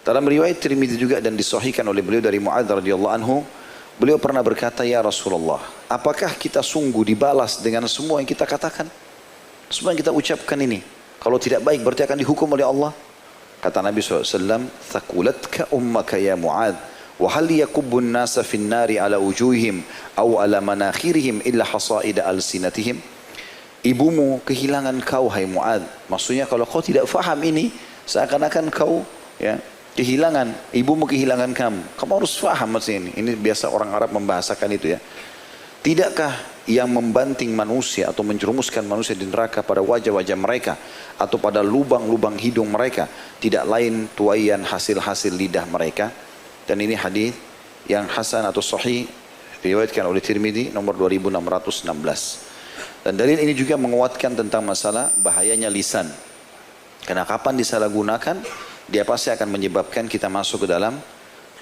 Dalam riwayat Tirmidzi juga dan disahihkan oleh beliau dari Mu'adz radhiyallahu anhu, beliau pernah berkata, ya Rasulullah, apakah kita sungguh dibalas dengan semua yang kita katakan? Semua yang kita ucapkan ini. Kalau tidak baik berarti akan dihukum oleh Allah. Kata Nabi SAW, "Thaqulatka ummaka ya Mu'adz, wa hal yakubbun nasa fin nari ala wujuhihim aw ala manakhirihim illa hasaida alsinatihim." Ibumu kehilangan kau, hai Mu'adz. Maksudnya kalau kau tidak faham ini, seakan-akan kau ya kehilangan, ibumu kehilangan kamu. Kamu harus faham maksudnya ini. Ini biasa orang Arab membahasakan itu ya. Tidakkah yang membanting manusia atau menjerumuskan manusia di neraka pada wajah-wajah mereka atau pada lubang-lubang hidung mereka tidak lain tuaian hasil-hasil lidah mereka. Dan ini hadis yang hasan atau sahih diriwayatkan oleh Tirmidzi nomor 2616. Dan dalil ini juga menguatkan tentang masalah bahayanya lisan. Karena kapan disalahgunakan, dia pasti akan menyebabkan kita masuk ke dalam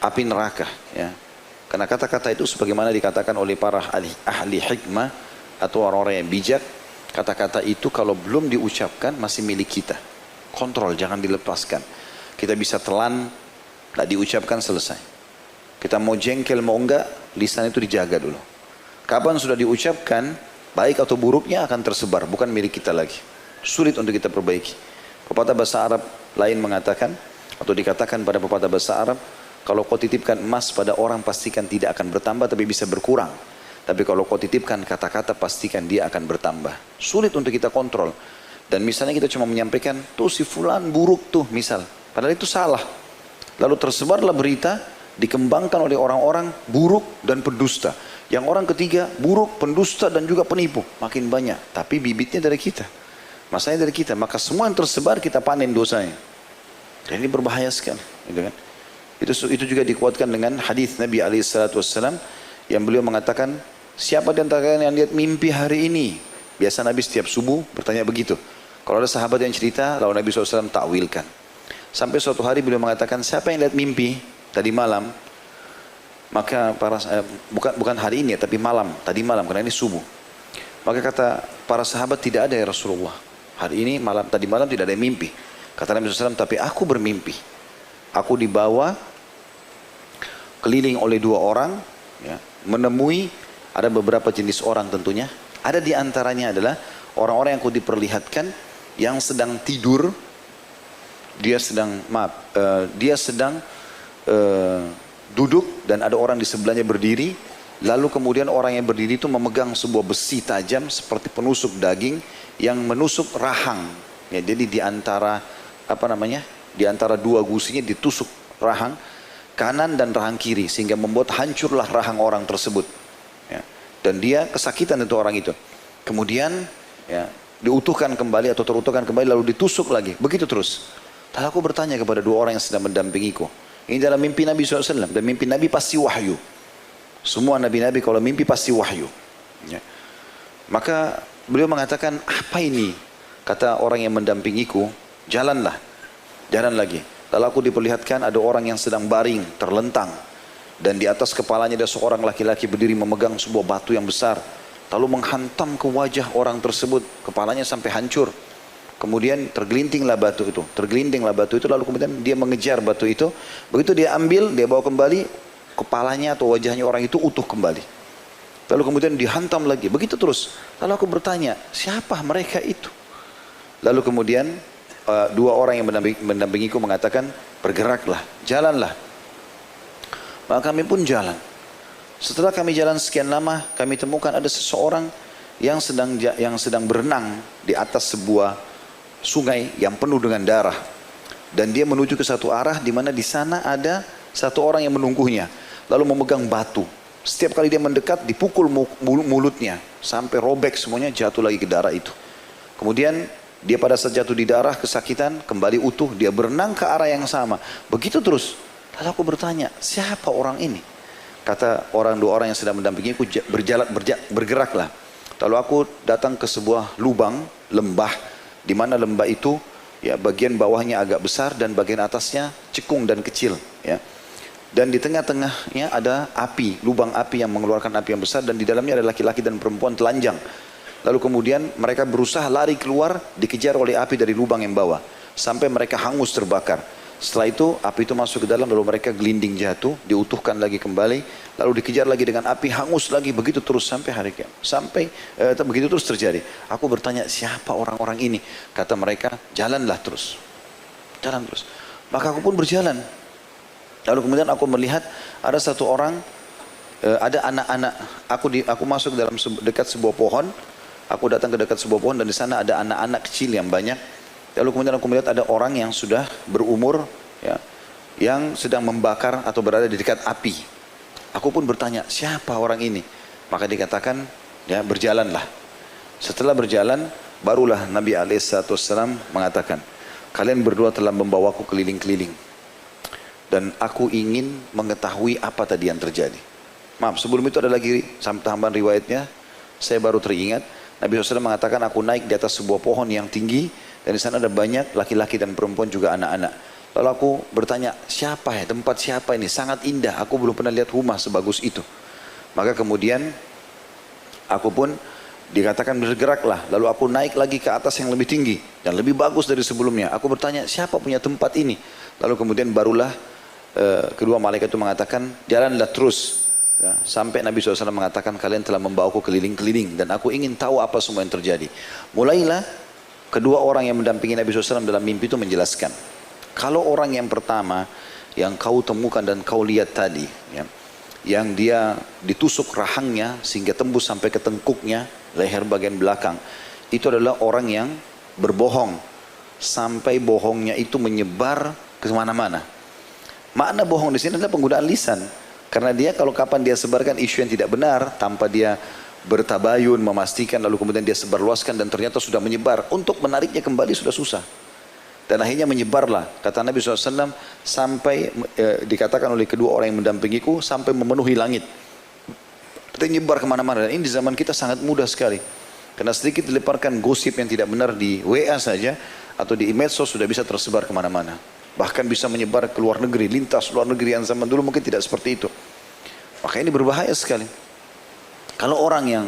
api neraka ya. Karena kata-kata itu sebagaimana dikatakan oleh para ahli hikmah atau orang-orang yang bijak, kata-kata itu kalau belum diucapkan masih milik kita. Kontrol, jangan dilepaskan. Kita bisa telan, tidak diucapkan, selesai. Kita mau jengkel mau enggak, lisan itu dijaga dulu. Kapan sudah diucapkan, baik atau buruknya akan tersebar, bukan milik kita lagi. Sulit untuk kita perbaiki. Pepatah bahasa Arab lain mengatakan, atau dikatakan pada pepatah bahasa Arab, kalau kau titipkan emas pada orang pastikan tidak akan bertambah tapi bisa berkurang. Tapi kalau kau titipkan kata-kata pastikan dia akan bertambah. Sulit untuk kita kontrol. Dan misalnya kita cuma menyampaikan, tuh si fulan buruk tuh misal. Padahal itu salah. Lalu tersebarlah berita, dikembangkan oleh orang-orang buruk dan pendusta. Yang orang ketiga buruk, pendusta dan juga penipu. Makin banyak. Tapi bibitnya dari kita. Masanya dari kita. Maka semua yang tersebar kita panen dosanya. Dan ini berbahaya sekali. Gitu kan? Itu juga dikuatkan dengan hadis Nabi SAW yang beliau mengatakan, siapa di antara kalian yang lihat mimpi hari ini? Biasa Nabi setiap subuh bertanya begitu. Kalau ada sahabat yang cerita, lalu Nabi SAW takwilkan. Sampai suatu hari beliau mengatakan, siapa yang lihat mimpi tadi malam? Maka bukan hari ini tapi malam, tadi malam, karena ini subuh. Maka kata para sahabat, tidak ada ya Rasulullah. Hari ini malam, tadi malam tidak ada yang mimpi. Kata Nabi SAW, tapi aku bermimpi. Aku dibawa keliling oleh dua orang, ya, menemui ada beberapa jenis orang tentunya. Ada di antaranya adalah orang-orang yang aku diperlihatkan yang sedang tidur, dia sedang duduk dan ada orang di sebelahnya berdiri. Lalu kemudian orang yang berdiri itu memegang sebuah besi tajam seperti penusuk daging yang menusuk rahang. Ya, jadi di antara di antara dua gusinya ditusuk rahang kanan dan rahang kiri sehingga membuat hancurlah rahang orang tersebut. Ya. Dan dia kesakitan itu orang itu. Kemudian ya, diutuhkan kembali atau terutuhkan kembali lalu ditusuk lagi. Begitu terus. Lalu aku bertanya kepada dua orang yang sedang mendampingiku. Ini dalam mimpi Nabi SAW. Dan mimpi Nabi pasti wahyu. Semua Nabi-Nabi kalau mimpi pasti wahyu. Ya. Maka beliau mengatakan, apa ini? Kata orang yang mendampingiku, jalanlah. Jalan lagi. Lalu aku diperlihatkan ada orang yang sedang baring, terlentang. Dan di atas kepalanya ada seorang laki-laki berdiri memegang sebuah batu yang besar. Lalu menghantam ke wajah orang tersebut. Kepalanya sampai hancur. Kemudian tergelintinglah batu itu. Lalu kemudian dia mengejar batu itu. Begitu dia ambil, dia bawa kembali. Kepalanya atau wajahnya orang itu utuh kembali. Lalu kemudian dihantam lagi. Begitu terus. Lalu aku bertanya, siapa mereka itu? Lalu kemudian dua orang yang mendampingiku mengatakan, bergeraklah, jalanlah. Maka kami pun jalan. Setelah kami jalan sekian lama, kami temukan ada seseorang yang sedang berenang di atas sebuah sungai yang penuh dengan darah. Dan dia menuju ke satu arah di mana di sana ada satu orang yang menunggunya. Lalu memegang batu. Setiap kali dia mendekat, dipukul mulutnya sampai robek semuanya, jatuh lagi ke darah itu. Kemudian dia pada saat jatuh di darah, kesakitan, kembali utuh, dia berenang ke arah yang sama. Begitu terus. Lalu aku bertanya, siapa orang ini? Kata dua orang yang sedang mendampingiku, bergeraklah. Lalu aku datang ke sebuah lubang, lembah, di mana lembah itu, ya bagian bawahnya agak besar dan bagian atasnya cekung dan kecil. Ya. Dan di tengah-tengahnya ada api, lubang api yang mengeluarkan api yang besar, dan di dalamnya ada laki-laki dan perempuan telanjang. Lalu kemudian mereka berusaha lari keluar, dikejar oleh api dari lubang yang bawah. Sampai mereka hangus terbakar. Setelah itu api itu masuk ke dalam, lalu mereka gelinding jatuh, diutuhkan lagi kembali, lalu dikejar lagi dengan api, hangus lagi, begitu terus sampai hari kiamat. Begitu terus terjadi. Aku bertanya, siapa orang-orang ini? Kata mereka, jalanlah terus. Jalan terus. Maka aku pun berjalan. Lalu kemudian aku melihat ada satu orang, ada anak-anak. Aku masuk dalam dekat sebuah pohon. Aku datang ke dekat sebuah pohon dan di sana ada anak-anak kecil yang banyak. Lalu kemudian aku melihat ada orang yang sudah berumur, ya, yang sedang membakar atau berada di dekat api. Aku pun bertanya, siapa orang ini? Maka dikatakan, ya, berjalanlah. Setelah berjalan, barulah Nabi SAW mengatakan, kalian berdua telah membawaku keliling-keliling. Dan aku ingin mengetahui apa tadi yang terjadi. Maaf, sebelum itu ada lagi tambahan riwayatnya. Saya baru teringat, Nabi SAW mengatakan, aku naik di atas sebuah pohon yang tinggi, dan di sana ada banyak laki-laki dan perempuan juga anak-anak. Lalu aku bertanya, siapa ya, tempat siapa ini? Sangat indah, aku belum pernah lihat rumah sebagus itu. Maka kemudian aku pun dikatakan bergeraklah. Lalu aku naik lagi ke atas yang lebih tinggi dan lebih bagus dari sebelumnya. Aku bertanya, siapa punya tempat ini? Lalu kemudian barulah kedua malaikat itu mengatakan, jalanlah terus. Ya, sampai Nabi SAW mengatakan, kalian telah membawaku keliling-keliling dan aku ingin tahu apa semua yang terjadi. Mulailah kedua orang yang mendampingi Nabi SAW dalam mimpi itu menjelaskan, kalau orang yang pertama yang kau temukan dan kau lihat tadi, ya, yang dia ditusuk rahangnya sehingga tembus sampai ke tengkuknya, leher bagian belakang, itu adalah orang yang berbohong sampai bohongnya itu menyebar ke mana-mana. Makna bohong di sini adalah penggunaan lisan, karena dia kalau kapan dia sebarkan isu yang tidak benar tanpa dia bertabayun, memastikan, lalu kemudian dia sebarluaskan dan ternyata sudah menyebar. Untuk menariknya kembali sudah susah. Dan akhirnya menyebarlah. Kata Nabi SAW, sampai dikatakan oleh kedua orang yang mendampingiku, sampai memenuhi langit. Itu nyebar kemana-mana. Dan ini di zaman kita sangat mudah sekali. Karena sedikit dileparkan gosip yang tidak benar di WA saja, atau di medsos sudah bisa tersebar kemana-mana. Bahkan bisa menyebar ke luar negeri, lintas luar negeri yang zaman dulu mungkin tidak seperti itu. Maka ini berbahaya sekali. Kalau orang yang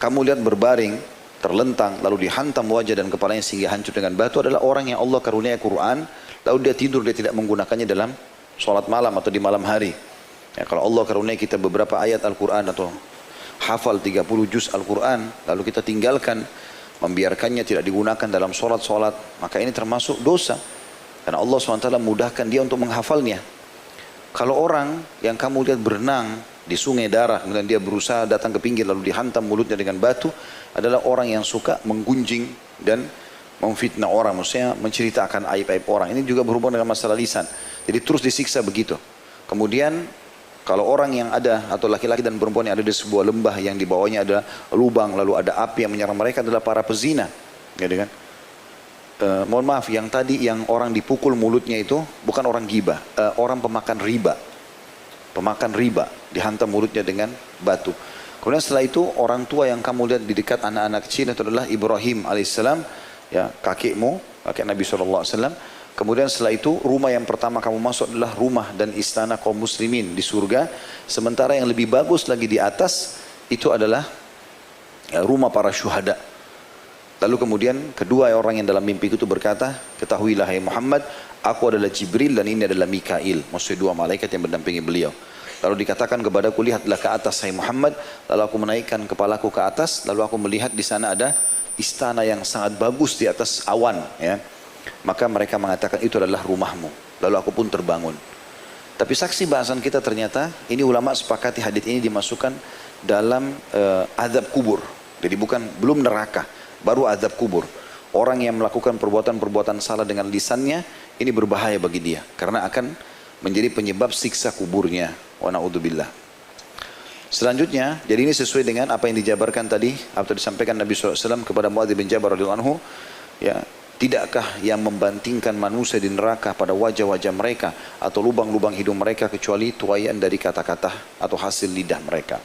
kamu lihat berbaring, terlentang, lalu dihantam wajah dan kepalanya sehingga hancur dengan batu adalah orang yang Allah karuniai Quran, lalu dia tidur, dia tidak menggunakannya dalam sholat malam atau di malam hari. Ya, kalau Allah karuniai kita beberapa ayat Al-Quran atau hafal 30 juz Al-Quran, lalu kita tinggalkan, membiarkannya tidak digunakan dalam sholat-sholat, maka ini termasuk dosa. Karena Allah SWT mudahkan dia untuk menghafalnya. Kalau orang yang kamu lihat berenang di sungai darah, kemudian dia berusaha datang ke pinggir lalu dihantam mulutnya dengan batu, adalah orang yang suka menggunjing dan memfitnah orang, maksudnya menceritakan aib-aib orang. Ini juga berhubungan dengan masalah lisan. Jadi terus disiksa begitu. Kemudian kalau orang yang ada atau laki-laki dan perempuan yang ada di sebuah lembah yang di bawahnya ada lubang lalu ada api yang menyerang mereka adalah para pezina, gitu kan? Mohon maaf, yang tadi yang orang dipukul mulutnya itu bukan orang gibah, orang pemakan riba. Pemakan riba, dihantam mulutnya dengan batu. Kemudian setelah itu orang tua yang kamu lihat di dekat anak-anak kecil itu adalah Ibrahim alaihissalam, ya, kakekmu, kakek Nabi SAW. Kemudian setelah itu rumah yang pertama kamu masuk adalah rumah dan istana kaum muslimin di surga. Sementara yang lebih bagus lagi di atas itu adalah, ya, rumah para syuhada. Lalu kemudian kedua orang yang dalam mimpi itu berkata, ketahuilah hai Muhammad, aku adalah Jibril dan ini adalah Mikail, maksudnya dua malaikat yang mendampingi beliau. Lalu dikatakan kepadaku, lihatlah ke atas hai Muhammad. Lalu aku menaikkan kepalaku ke atas, lalu aku melihat di sana ada istana yang sangat bagus di atas awan, ya. Maka mereka mengatakan itu adalah rumahmu. Lalu aku pun terbangun. Tapi saksi bahasan kita ternyata ini ulama sepakati hadits ini dimasukkan dalam azab kubur. Jadi belum neraka, baru azab kubur. Orang yang melakukan perbuatan-perbuatan salah dengan lisannya, ini berbahaya bagi dia. Karena akan menjadi penyebab siksa kuburnya. Wa na'udzubillah. Selanjutnya, jadi ini sesuai dengan apa yang dijabarkan tadi, atau disampaikan Nabi SAW kepada Muadz bin Jabal radhiyallahu anhu. Ya, tidakkah yang membantingkan manusia di neraka pada wajah-wajah mereka atau lubang-lubang hidung mereka kecuali tuaian dari kata-kata atau hasil lidah mereka.